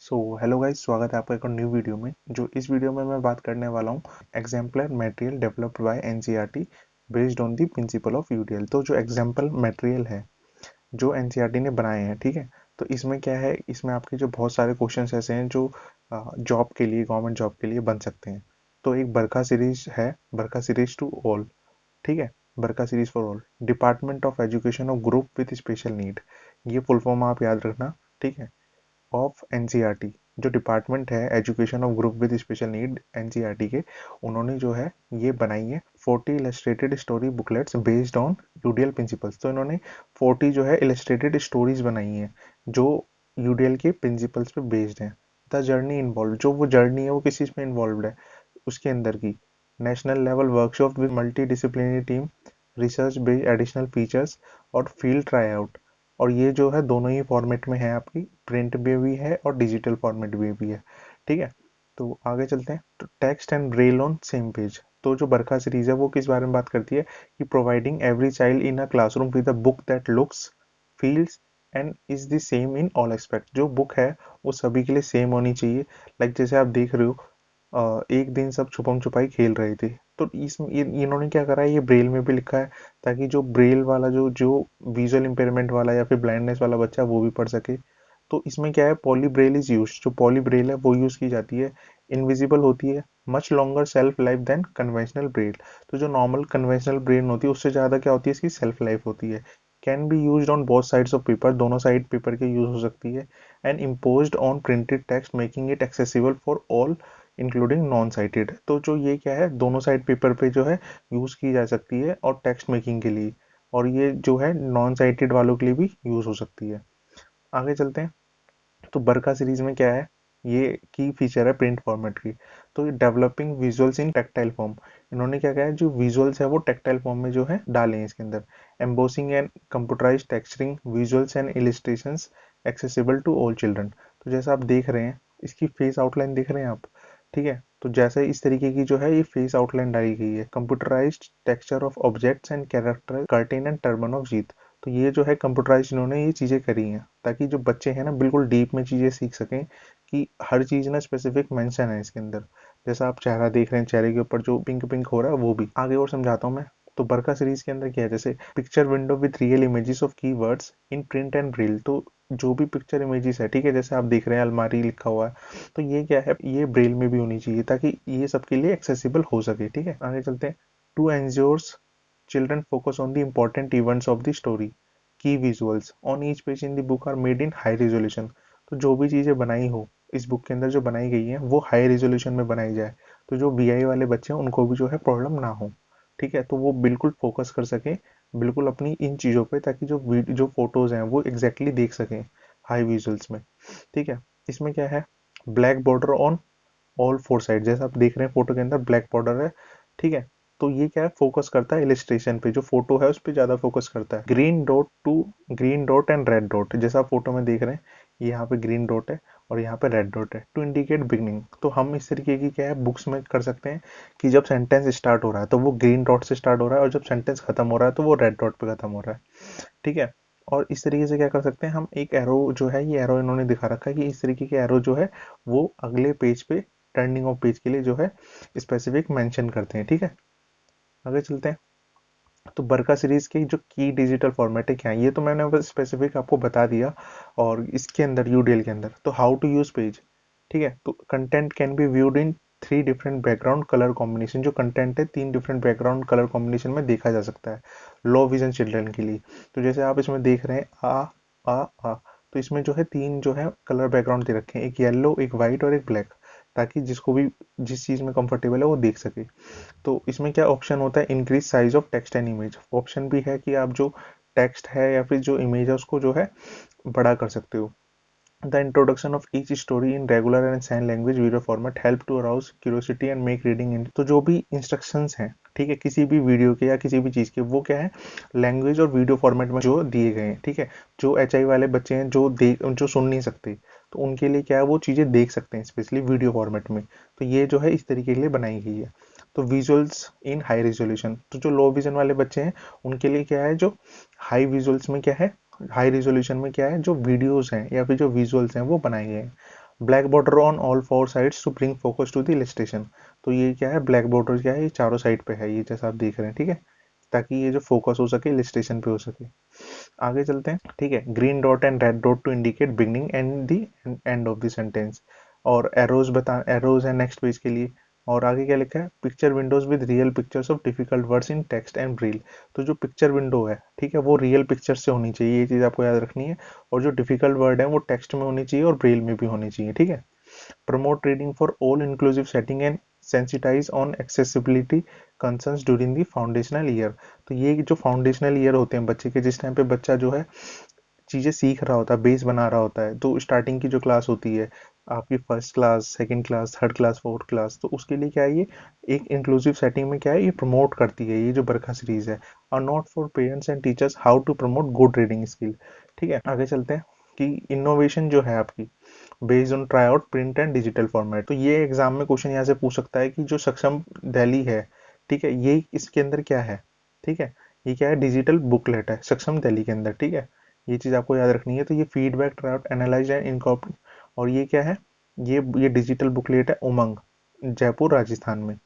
Hello guys, स्वागत है आपका एक और न्यू वीडियो में। जो इस वीडियो में मैं बात करने वाला हूँ exemplar material developed by NCERT based on the principle of UDL. तो जो एग्जाम्पल मटेरियल है जो एनसीईआरटी ने बनाए हैं, ठीक है। तो इसमें क्या है, इसमें आपके जो बहुत सारे क्वेश्चंस ऐसे हैं जो जॉब के लिए, गवर्नमेंट जॉब के लिए बन सकते हैं। तो एक बरखा सीरीज है, बरखा सीरीज टू ऑल, ठीक है। Barkha series for all, department of education of group with special need, ये फुल फॉर्म आप याद रखना, ठीक है, ऑफ एनसीईआरटी। जो डिपार्टमेंट है education of group with special need NCERT के, उन्होंने जो है ये बनाई है 40 illustrated story booklets based on UDL principles. तो इन्होंने 40 जो है इलस्ट्रेटेड स्टोरीज बनाई हैं जो यूडीएल के प्रिंसिपल्स पे बेस्ड हैं। द जर्नी इन्वॉल्व, जो वो जर्नी है वो किस चीज़ में इन्वॉल्व है, उसके अंदर की national level workshop with multi disciplinary team, research based additional features और फील्ड ट्राई आउट। और ये जो है दोनों ही फॉर्मेट में है, आपकी प्रिंट में भी है और डिजिटल फॉर्मेट में भी है, ठीक है। तो आगे चलते हैं। तो text and Braille on same page. तो जो बरखा सीरीज है वो किस बारे में बात करती है कि providing every child in a classroom with a book that looks, feels and is the same in all aspect. जो बुक है वो सभी के लिए सेम होनी चाहिए। लाइक जैसे आप देख रहे हो, एक दिन सब छुपम छुपाई खेल रहे थे, तो इन्होंने क्या करा है, ये ब्रेल में भी लिखा है ताकि जो ब्रेल वाला जो जो विजुअल इंपेयरमेंट वाला या फिर ब्लाइंडनेस वाला बच्चा वो भी पढ़ सके। तो इसमें क्या है, पॉली ब्रेल इज यूज, जो पॉली ब्रेल है वो यूज की जाती है, इनविजिबल होती है, much longer shelf life than conventional braille. तो जो नॉर्मल कन्वेंशनल ब्रेल होती है उससे ज़्यादा क्या होती है, इसकी सेल्फ लाइफ होती है। Can be use on both sides of paper, दोनों साइड पेपर के यूज हो सकती है। And imposed on printed text making it accessible for all including non sighted. तो जो ये क्या है, दोनों साइड पेपर पे जो है यूज की जा सकती है और टेक्स्ट मेकिंग के लिए, और ये जो है नॉन साइटेड वालों के लिए भी यूज हो सकती है। आगे चलते हैं। तो बरखा सीरीज में क्या है, ये की फीचर है प्रिंट फॉर्मेट की। तो डेवलपिंग विजुअल्स इन टेक्टाइल फॉर्म, इन्होंने क्या कहा है, जो विजुअल्स है वो टेक्टाइल फॉर्म में जो है डाले हैं इसके अंदर। Embossing and computerise texturing visuals and illustrations accessible to all children. तो जैसा आप देख रहे हैं, इसकी फेस आउटलाइन देख रहे हैं आप, ठीक है। तो जैसे इस तरीके की जो है ये फेस आउटलाइन डाली गई है। Computerized texture of objects and character curtain and turban of Jeet. तो ये जो है कंप्यूटराइज इन्होंने ये चीज़ें करी हैं ताकि जो बच्चे हैं ना बिल्कुल डीप में चीज़ें सीख सकें, कि हर चीज़ ना स्पेसिफिक मेंशन है इसके अंदर। जैसा आप चेहरा देख रहे हैं, चेहरे के ऊपर जो पिंक पिंक हो रहा है वो भी। आगे और समझाता हूँ मैं। तो बरका सीरीज के अंदर क्या है, जैसे picture window with real images of keywords in print and Braille. तो जो भी पिक्चर इमेजेस है, ठीक है, जैसे आप देख रहे हैं अलमारी लिखा हुआ है, तो ये क्या है, ये ब्रेल में भी होनी चाहिए ताकि ये सबके लिए एक्सेसिबल हो सके, ठीक है। आगे चलते हैं। To ensures children focus on the important events of the story. Key visuals on each page in the book are made in high resolution. तो जो भी चीज़ें बनाई हो इस बुक के अंदर, जो बनाई गई हैं वो हाई रेजोल्यूशन में बनाई जाए, तो जो वीआई वाले बच्चे हैं उनको भी जो है प्रॉब्लम ना हो, ठीक है। तो वो बिल्कुल फोकस कर सकें बिल्कुल अपनी इन चीज़ों पे, ताकि जो जो फोटोज हैं वो एग्जैक्टली exactly देख सकें हाई विजुअल्स में, ठीक है। इसमें क्या है, black border on all four side, जैसा आप देख रहे हैं फोटो के अंदर ब्लैक बॉर्डर है, ठीक है। तो ये क्या है, फोकस करता है इलिस्ट्रेशन पे, जो फोटो है उस पर ज्यादा फोकस करता है। Green dot to green dot and red dot, जैसा आप फोटो में देख रहे हैं, यहाँ पे ग्रीन डॉट है और यहाँ पे रेड डॉट है, टू इंडिकेट बिगनिंग। तो हम इस तरीके की क्या है बुक्स में कर सकते हैं कि जब सेंटेंस स्टार्ट हो रहा है तो वो ग्रीन डॉट से स्टार्ट हो रहा है, और जब सेंटेंस खत्म हो रहा है तो वो रेड डॉट पे खत्म हो रहा है, ठीक है। और इस तरीके से क्या कर सकते हैं हम, एक एरो जो है, ये एरो इन्होंने दिखा रखा है कि इस तरीके के एरो जो है वो अगले पेज पे, टर्निंग ऑफ पेज के लिए जो है स्पेसिफिक मेंशन करते हैं, ठीक है। आगे चलते हैं। तो बरका सीरीज की जो की डिजिटल फॉर्मेट है क्या है, ये तो मैंने बस स्पेसिफिक आपको बता दिया। और इसके अंदर यूडीएल के अंदर तो हाउ टू यूज पेज, ठीक है। तो content can be viewed in three different background colour combination, जो कंटेंट है तीन डिफरेंट बैकग्राउंड कलर कॉम्बिनेशन में देखा जा सकता है लो विजन चिल्ड्रन के लिए। तो जैसे आप इसमें देख रहे हैं आ आ, तो इसमें जो है तीन जो है कलर बैकग्राउंड दे रखे हैं, एक येलो, एक वाइट और एक ब्लैक, ताकि जिसको भी जिस चीज़ में कंफर्टेबल है वो देख सके। तो इसमें क्या ऑप्शन होता है, increase size of text and image. Option भी है कि आप जो टेक्स्ट है या फिर जो इमेज है उसको जो है बड़ा कर सकते हो। The introduction of each story in regular and sign language video format help to arouse curiosity and make reading in. तो जो भी इंस्ट्रक्शंस हैं, ठीक है, किसी भी वीडियो के या किसी भी चीज़ के, वो क्या है लैंग्वेज और वीडियो फॉर्मेट में जो दिए गए हैं, ठीक है। जो एचआई वाले बच्चे हैं जो सुन नहीं सकते, तो उनके लिए क्या है वो चीज़ें देख सकते हैं स्पेशली वीडियो फॉर्मेट में। तो ये जो है इस तरीके के लिए बनाई गई है। तो विजुअल्स इन हाई रेजोल्यूशन, तो जो लो विजन वाले बच्चे हैं उनके लिए क्या है, जो हाई विजुअल्स में क्या है, हाई रेजोल्यूशन में क्या है, जो वीडियोस हैं या फिर जो विजुअल्स हैं वो बनाए गए हैं। Black border on all 4 sides to bring focus to the illustration. तो ये क्या है, ब्लैक बॉर्डर क्या है, ये चारों साइड पे है, ये जैसा आप देख रहे हैं, ठीक है, ताकि ये जो फोकस हो सके इलस्ट्रेशन पे हो सके। आगे चलते हैं, ठीक है। Green dot and red dot to indicate beginning and the end of the sentence, और एरोज है नेक्स्ट पेज के लिए। और आगे क्या लिखा है, picture Windows with real pictures of difficult words in text and Braille. तो जो पिक्चर विंडो है, ठीक है, वो रियल पिक्चर से होनी चाहिए, ये चीज आपको याद रखनी है। और जो डिफिकल्ट वर्ड है वो टेक्स्ट में होनी चाहिए और ब्रेल में भी होनी चाहिए, ठीक है। Promote reading for all inclusive setting and sensitise on accessibility concerns during the foundational year. तो ये जो फाउंडेशनल ईयर होते हैं बच्चे के, जिस टाइम पे बच्चा जो है चीजें सीख रहा होता है, बेस बना रहा होता है, तो स्टार्टिंग की जो क्लास होती है आपकी, first class, second class, third class, fourth class, तो उसके लिए क्या है, ये एक इंक्लूसिव सेटिंग में क्या है, ये प्रमोट करती है, ये जो बरखा सीरीज है। और not for parents and teachers how to promote good reading skill, ठीक है। आगे चलते हैं कि इनोवेशन जो है आपकी based on try out print and digital format. तो ये एग्जाम में क्वेश्चन यहाँ से पूछ सकता है कि जो सक्षम दिल्ली है, ठीक है, ये इसके अंदर क्या है, ठीक है, ये क्या है, डिजिटल बुकलेट है सक्षम दिल्ली के अंदर, ठीक है, ये चीज आपको याद रखनी है। तो ये feedback try out analyse and incorporate, और ये क्या है, ये डिजिटल बुकलेट है उमंग, जयपुर राजस्थान में,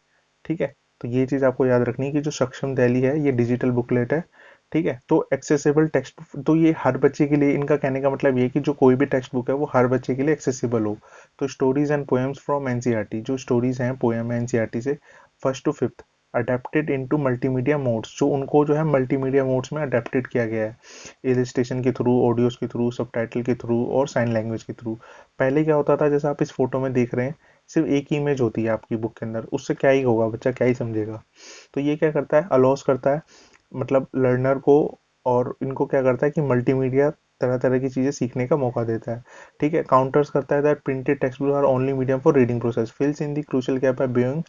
ठीक है। तो ये चीज आपको याद रखनी है कि जो सक्षम दिल्ली है ये डिजिटल बुकलेट है, ठीक है। तो एक्सेसिबल टेक्स्ट, तो ये हर बच्चे के लिए, इनका कहने का मतलब ये कि जो कोई भी टेक्स्ट बुक है वो हर बच्चे के लिए एक्सेसिबल हो। तो stories and poems from NCERT, जो स्टोरीज हैं पोएम है एनसीईआरटी से, first to fifth, adapted into multimedia modes, जो उनको जो है मल्टीमीडिया मोड्स में अडेप्टेड किया गया है, इलस्ट्रेशन के थ्रू, ऑडियोज के थ्रू, सबटाइटल के थ्रू और साइन लैंग्वेज के थ्रू। पहले क्या होता था, जैसा आप इस फोटो में देख रहे हैं, सिर्फ एक ही इमेज होती है आपकी बुक के अंदर, उससे क्या ही होगा, बच्चा क्या ही समझेगा। तो ये क्या करता है, अलॉस करता है मतलब लर्नर को, और इनको क्या करता है कि मल्टीमीडिया तरह तरह की चीजें सीखने का मौका देता है, ठीक है। काउंटर्स करता है that printed text book are only medium for reading process, fills in the crucial gap by being.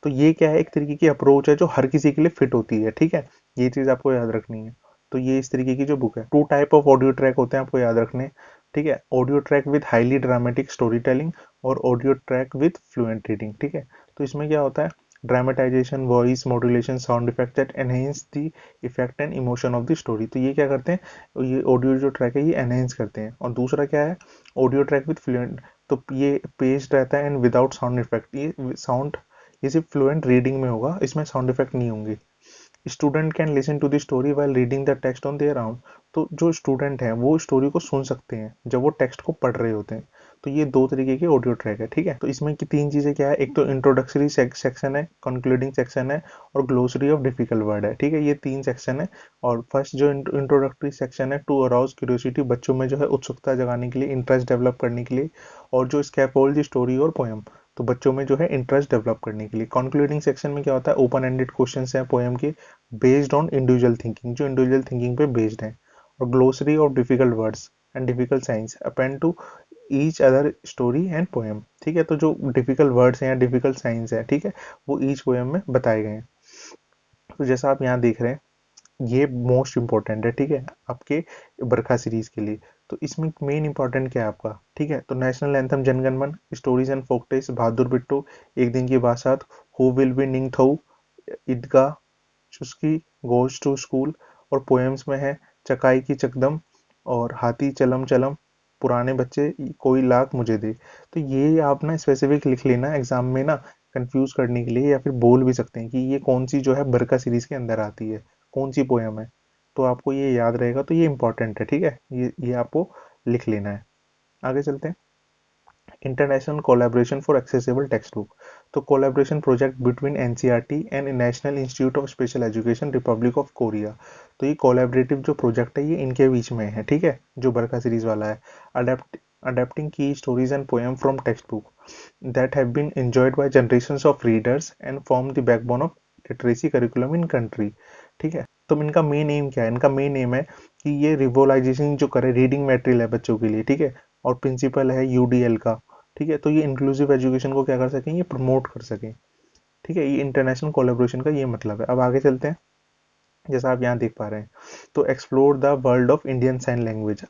तो ये क्या है, एक तरीके की अप्रोच है जो हर किसी के लिए फिट होती है, ठीक है, ये चीज आपको याद रखनी है। तो ये इस तरीके की जो बुक है, two type of audio track होते हैं आपको याद रखने, ठीक है, audio track with highly dramatic story telling और audio track with fluent reading, ठीक है। तो इसमें क्या होता है, dramatization, voice modulation, sound effect that enhance the effect and emotion of the story. तो ये क्या करते हैं, ये ऑडियो जो ट्रैक है ये एनहेंस करते हैं। और दूसरा क्या है, ऑडियो ट्रैक विद फ्लुएंट, तो ये पेस्ट रहता है एंड विदाउट साउंड इफेक्ट, ये साउंड, ये सिर्फ फ्लुएंट रीडिंग में होगा, इसमें साउंड इफेक्ट नहीं होंगे। Student can listen to the story while reading the text on their own. तो जो स्टूडेंट हैं वो स्टोरी को सुन सकते हैं जब वो टेक्स्ट को पढ़ रहे होते हैं। तो ये दो तरीके के ऑडियो ट्रैक है, ठीक है। तो इसमें की तीन चीजें क्या है, एक तो इंट्रोडक्टरी सेक्शन है, कंक्लूडिंग सेक्शन है, और ग्लोसरी ऑफ डिफिकल्ट वर्ड है, ठीक है, ये तीन सेक्शन है। और फर्स्ट जो इंट्रोडक्टरी सेक्शन है, टू अराउज क्यूरियोसिटी, बच्चों में जो है उत्सुकता जगाने के लिए, इंटरेस्ट डेवलप करने के लिए। और जो स्कैफोल्ड स्टोरी और पोएम, तो बच्चों में जो है इंटरेस्ट डेवलप करने के लिए। कंक्लूडिंग सेक्शन में क्या होता है, ओपन एंडेड क्वेश्चंस हैं पोएम के, बेस्ड ऑन इंडिविजुअल थिंकिंग, जो इंडिविजुअल थिंकिंग पे बेस्ड है। और glossary of difficult words and difficult signs append to each other story and poem, ठीक है। तो जो डिफिकल्ट वर्ड्स हैं या डिफिकल्ट साइंस है, ठीक है, वो ईच पोएम में बताए गए हैं। तो जैसा आप यहाँ देख रहे हैं, ये मोस्ट इंपॉर्टेंट है, ठीक है, आपके बरखा सीरीज के लिए। तो इसमें मेन इंपॉर्टेंट क्या है आपका, ठीक है, तो नेशनल एंथम जनगण मन, स्टोरीज एंड फोक टेल्स बहादुर बिट्टू, एक दिन की बासात, हु विल बी निंग थऊ, ईदगाह, चुस्की, गोज टू स्कूल। और पोएम्स में है चकाई की चकदम और हाथी चलम चलम, पुराने बच्चे, कोई लाख मुझे दे। तो ये आप ना स्पेसिफिक लिख लेना एग्जाम में ना, कंफ्यूज करने के लिए, या फिर बोल भी सकते हैं कि ये कौन सी जो है बरका सीरीज के अंदर आती है, कौन सी पोएम है। तो आपको ये याद रहेगा, तो ये इंपॉर्टेंट है, ठीक है, ये आपको लिख लेना है। आगे चलते हैं, international collaboration for accessible text book. तो collaboration project between NCERT and national institute of special education republic of Korea. तो ये कोलैबोरेटिव जो प्रोजेक्ट है ये इनके बीच में है, ठीक है, जो बरका सीरीज वाला है। अडेप्टिंग की stories and poem from text book that have been enjoyed by generations of readers and form the backbone of literacy curriculum in country, ठीक है। तो इनका मेन एम क्या है, इनका मेन एम है कि ये रिवोलाइजेशन जो करे, रीडिंग मटेरियल है बच्चों के लिए, ठीक है, और प्रिंसिपल है यूडीएल का, ठीक है। तो ये इंक्लूसिव एजुकेशन को क्या कर सकें, ये प्रमोट कर सकें, ठीक है, ये इंटरनेशनल कोलेब्रेशन का ये मतलब है। अब आगे चलते हैं, जैसा आप यहाँ देख पा रहे हैं, तो explore the world of Indian sign language,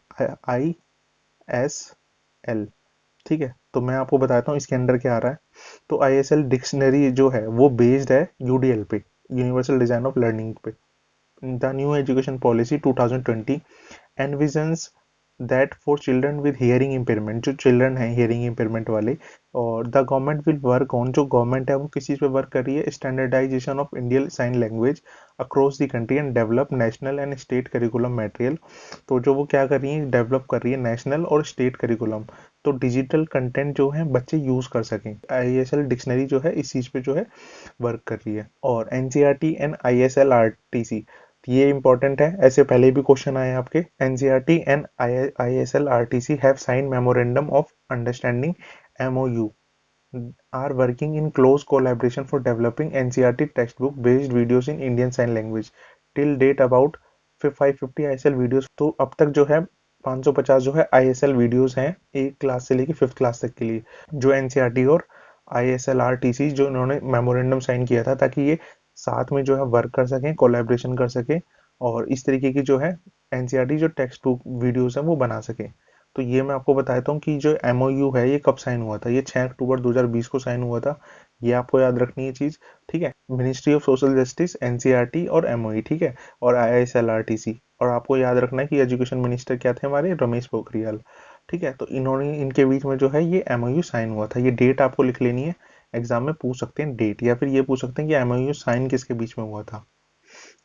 ISL, ठीक है। तो मैं आपको बताता हूँ इसके अंदर क्या आ रहा है। तो ISL डिक्शनरी जो है वो बेस्ड है यूडीएल पे, यूनिवर्सल डिजाइन ऑफ लर्निंग पे। The new education policy 2020 envisions that for children with hearing impairment, जो चिल्ड्रन हैं हियरिंग इम्पेयरमेंट वाले, और the government will work on, जो गवर्नमेंट है वो किस चीज़ पे वर्क कर रही है, standardisation of Indian sign language across the country and develop national and state curriculum material. तो जो वो क्या कर रही है, डेवलप कर रही है नेशनल और स्टेट करिकुलम, तो डिजिटल कंटेंट जो है बच्चे यूज कर सकें। ISL डिक्शनरी जो है इस चीज़ पे जो है वर्क कर रही है। और NCERT एंड ISLRTC, ये इंपॉर्टेंट है, ऐसे पहले भी क्वेश्चन आए हैं आपके। NCERT and ISLRTC have sign memorandum of understanding MOU are working in close collaboration for developing NCERT textbook based videos in Indian Sign Language. Till date about 550 ISL videos, तो अब तक जो है 550 जो है ISL वीडियोस हैं एक class से लेकर 5th क्लास तक के लिए, जो NCERT और ISLRTC जो इन्होंने मेमोरेंडम साइन किया था, ताकि ये साथ में जो है वर्क कर सकें, कोलैबोरेशन कर सकें, और इस तरीके की जो है NCERT जो टेक्स्ट बुक वीडियोस हैं वो बना सकें। तो ये मैं आपको बताता हूँ कि जो MOU है ये कब साइन हुआ था, ये 6 अक्टूबर 2020 को साइन हुआ था। ये आपको याद रखनी है चीज़, ठीक है। Ministry of social justice, NCERT और MOE, ठीक है, और ISLRTC। और आपको याद रखना है कि एजुकेशन मिनिस्टर क्या थे हमारे, रमेश पोखरियाल, ठीक है। तो इन्होंने, इनके बीच में जो है ये MOU साइन हुआ था। ये डेट आपको लिख लेनी है, एग्जाम में पूछ सकते हैं डेट, या फिर ये पूछ सकते हैं कि MOU साइन किसके बीच में हुआ था।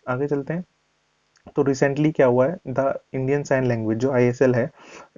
आगे चलते हैं। तो रिसेंटली क्या हुआ है, द इंडियन साइन लैंग्वेज जो ISL है,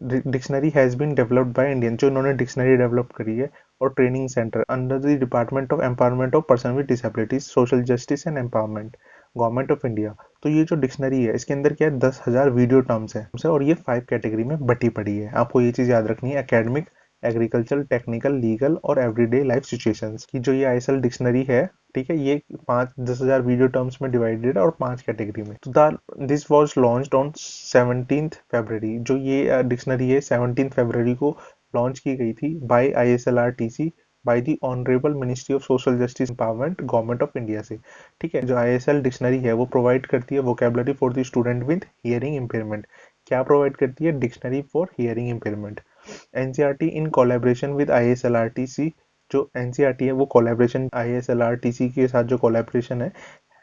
dictionary has been developed by Indian, जो इन्होंने डिक्शनरी डेवलप करी है, और training centre under the department of empowerment of person with disabilities, social justice and empowerment, government of India. तो ये जो डिक्शनरी है इसके अंदर क्या है, 10,000 वीडियो टर्म्स है, और ये 5 कैटेगरी में बटी पड़ी है। आपको ये चीज याद रखनी है, एकेडमिक, एग्रीकल्चर, टेक्निकल, लीगल और एवरीडे लाइफ सिचुएशंस की जो ये ISL डिक्शनरी है, ठीक है, ये 10,000 वीडियो टर्म्स में डिवाइडेड है और 5 कैटेगरी में। तो this was launched on 17th फरवरी, जो ये डिक्शनरी है 17th फरवरी को लॉन्च की गई थी by ISLRTC, by the honourable ministry of social justice empowerment, government of India से, ठीक है। जो ISL डिक्शनरी है वो प्रोवाइड करती है vocabulary for the student with hearing impairment. क्या प्रोवाइड करती है, dictionary for hearing impairment. NCERT in collaboration with ISLRTC, जो NCERT है वो कोलैबोरेशन ISLRTC के साथ जो कोलैबोरेशन है,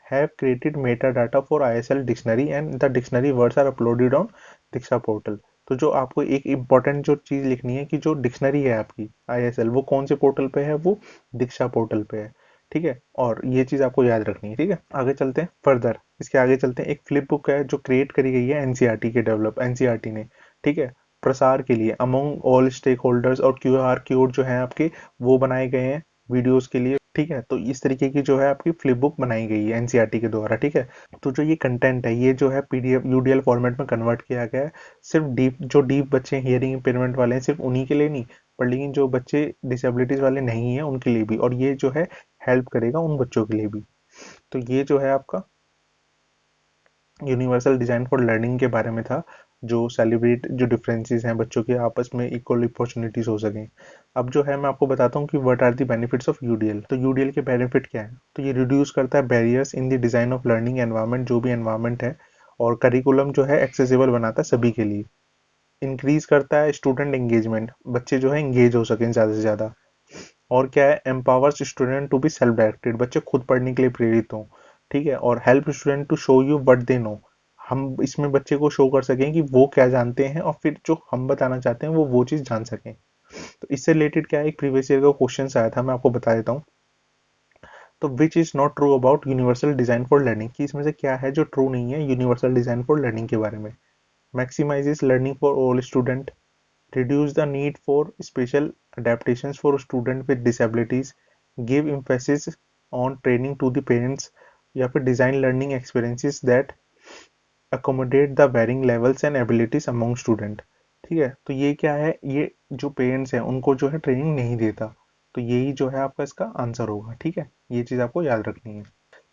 have created metadata for ISL dictionary and the dictionary words are uploaded on Diksha portal। तो जो आपको एक इम्पॉर्टेंट जो चीज लिखनी है कि जो डिक्शनरी है आपकी ISL, वो कौन से पोर्टल पे है, वो दीक्षा पोर्टल पे है, ठीक है। और ये चीज आपको याद रखनी है, ठीक है। आगे चलते हैं फर्दर, इसके आगे चलते हैं। एक फ्लिप बुक है जो क्रिएट करी गई है NCERT ने, ठीक है, प्रसार के लिए अमंग ऑल स्टेक होल्डर्स, और QR कोड जो है आपके वो बनाए गए हैं वीडियोस के लिए, ठीक है। तो इस तरीके की जो है आपकी फ्लिप बुक बनाई गई है NCERT के द्वारा, ठीक है। तो जो ये कंटेंट है ये जो है PDF UDL फॉर्मेट में कन्वर्ट किया गया है, सिर्फ डीप बच्चे हियरिंग इम्पेयरमेंट वाले हैं सिर्फ उन्हीं के लिए नहीं, पर लेकिन जो बच्चे डिसेबिलिटीज वाले नहीं है उनके लिए भी, और ये जो है हेल्प करेगा उन बच्चों के लिए भी। तो ये जो है आपका यूनिवर्सल डिजाइन फॉर लर्निंग के बारे में था, जो सेलिब्रेट जो डिफरेंसेस हैं बच्चों के आपस में इक्वल अपॉर्चुनिटीज हो सकें। अब जो है मैं आपको बताता हूँ कि what are the benefits of UDL। तो UDL के बेनिफिट क्या है, तो ये रिड्यूस करता है barriers in the design of learning environment, जो भी एनवायरनमेंट है, और करिकुलम जो है एक्सेसिबल बनाता है सभी के लिए। इंक्रीज करता है स्टूडेंट एंगेजमेंट, बच्चे जो है एंगेज हो सकें ज़्यादा से ज़्यादा। और क्या है, empowers student to be self directed, बच्चे खुद पढ़ने के लिए प्रेरित हों, ठीक है। और help student to show you what they know, हम इसमें बच्चे को शो कर सकें कि वो क्या जानते हैं, और फिर जो हम बताना चाहते हैं वो चीज़ जान सकें। तो इससे रिलेटेड क्या है, एक प्रीवियस ईयर का क्वेश्चन आया था, मैं आपको बता देता हूँ। तो which is not true about universal design for learning, की इसमें से क्या है जो ट्रू नहीं है यूनिवर्सल डिजाइन फॉर लर्निंग के बारे में। Maximizes learning for all student, reduce the need for special adaptations for students with disabilities, give emphasis on training to the parents, या फिर design learning experiences that accommodate the varying levels and abilities among student, ठीक है। तो ये क्या है, ये जो पेरेंट्स हैं उनको जो है ट्रेनिंग नहीं देता, तो यही जो है आपका इसका आंसर होगा, ठीक है। ये चीज़ आपको याद रखनी है,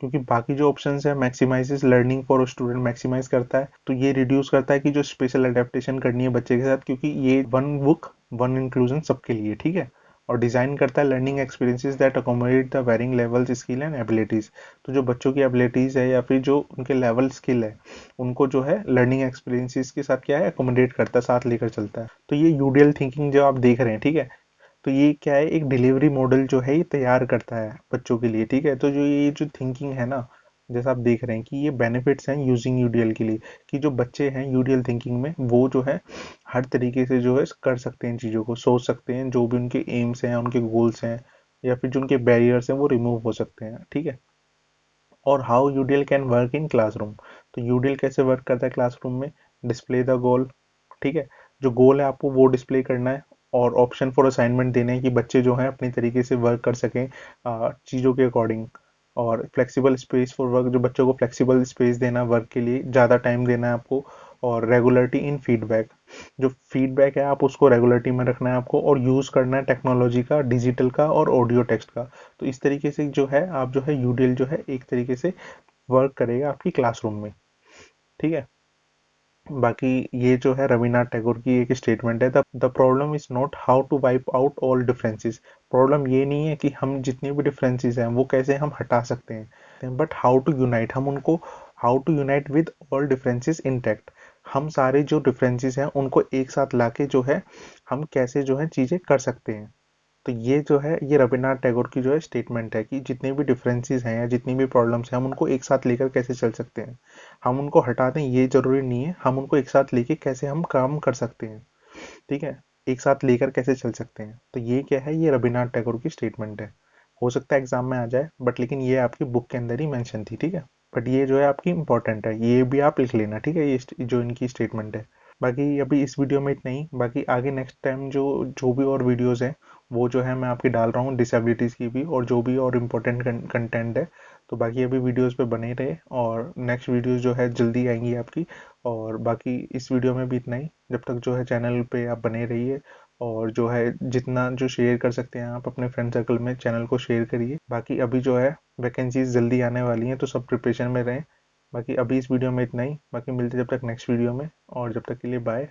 क्योंकि बाकी जो ऑप्शंस है, मैक्सिमाइजेस लर्निंग फॉर स्टूडेंट मैक्सिमाइज करता है, तो ये रिड्यूस करता है कि जो स्पेशल अडेप्टेशन करनी है बच्चे के साथ, क्योंकि ये वन बुक वन इंक्लूजन सबके लिए, ठीक है। और डिजाइन करता है learning experiences that accommodate the varying levels skill and abilities, तो जो बच्चों की एबिलिटीज है या फिर जो उनके लेवल स्किल है उनको जो है लर्निंग एक्सपीरियंसेस के साथ क्या है, अकोमोडेट करता है, साथ लेकर चलता है। तो ये UDL थिंकिंग जो आप देख रहे हैं, ठीक है, तो ये क्या है, एक डिलीवरी मॉडल जो है ये तैयार करता है बच्चों के लिए, ठीक है। तो जो ये जो थिंकिंग है ना, जैसा आप देख रहे हैं कि ये बेनिफिट्स हैं यूजिंग यूडीएल के लिए, कि जो बच्चे हैं यूडीएल थिंकिंग में वो जो है हर तरीके से जो है कर सकते हैं, चीज़ों को सोच सकते हैं, जो भी उनके एम्स हैं, उनके गोल्स हैं, या फिर जो उनके बैरियर्स हैं वो रिमूव हो सकते हैं। ठीक है। और how UDL can work in classroom, तो यूडीएल कैसे वर्क करता है क्लासरूम में? Display the goal. ठीक है, जो गोल है आपको वो डिस्प्ले करना है, और ऑप्शन फॉर असाइनमेंट देने हैं कि बच्चे जो हैं अपनी तरीके से वर्क कर सकें चीज़ों के अकॉर्डिंग। और फ्लेक्सिबल स्पेस फॉर वर्क, जो बच्चों को फ्लेक्सिबल स्पेस देना वर्क के लिए, ज़्यादा टाइम देना है आपको। और रेगुलरिटी इन फीडबैक, जो फीडबैक है आप उसको रेगुलरिटी में रखना है आपको, और यूज़ करना है टेक्नोलॉजी का, डिजिटल का और ऑडियो टेक्स्ट का। तो इस तरीके से जो है आप जो है यूडीएल जो है एक तरीके से वर्क करेगा आपकी क्लासरूम में। ठीक है। बाकी ये जो है रविन्द्रनाथ टैगोर की एक स्टेटमेंट है, the problem is not how to wipe out all differences, problem ये नहीं है कि हम जितने भी डिफरेंसेस हैं वो कैसे हम हटा सकते हैं, बट हाउ टू यूनाइट, हम उनको how to unite with all differences intact, हम सारे जो डिफरेंसेस हैं उनको एक साथ लाके जो है हम कैसे जो है चीज़ें कर सकते हैं। तो ये जो है ये रविन्द्रनाथ टैगोर की जो है स्टेटमेंट है कि जितने भी डिफरेंसेस हैं या जितनी भी प्रॉब्लम्स हैं हम उनको एक साथ लेकर कैसे चल सकते हैं। हम उनको हटा दें ये जरूरी नहीं है, हम उनको एक साथ लेके कैसे हम काम कर सकते हैं। ठीक है, एक साथ लेकर कैसे चल सकते हैं। तो ये क्या है, ये रविन्द्रनाथ टैगोर की स्टेटमेंट है। हो सकता है एग्जाम में आ जाए, बट लेकिन ये आपकी बुक के अंदर ही मेंशन थी। ठीक है, बट ये जो है आपकी इंपॉर्टेंट है, ये भी आप लिख लेना। ठीक है, ये जो इनकी स्टेटमेंट है। बाकी अभी इस वीडियो में इतना ही, बाकी आगे नेक्स्ट टाइम जो जो भी और वीडियोस हैं वो जो है मैं आपकी डाल रहा हूँ, डिसेबिलिटीज़ की भी, और जो भी और इम्पोर्टेंट कंटेंट है। तो बाकी अभी वीडियोस पे बने रहे, और नेक्स्ट वीडियोस जो है जल्दी आएंगी आपकी। और बाकी इस वीडियो में भी इतना ही, जब तक जो है चैनल पे आप बने रहिए, और जो है जितना जो शेयर कर सकते हैं आप अपने फ्रेंड सर्कल में चैनल को शेयर करिए। बाकी अभी जो है वैकेंसीज जल्दी आने वाली हैं, तो सब प्रिपरेशन में रहें। बाकी अभी इस वीडियो में इतना ही, बाकी मिलते हैं जब तक नेक्स्ट वीडियो में, और जब तक के लिए बाय।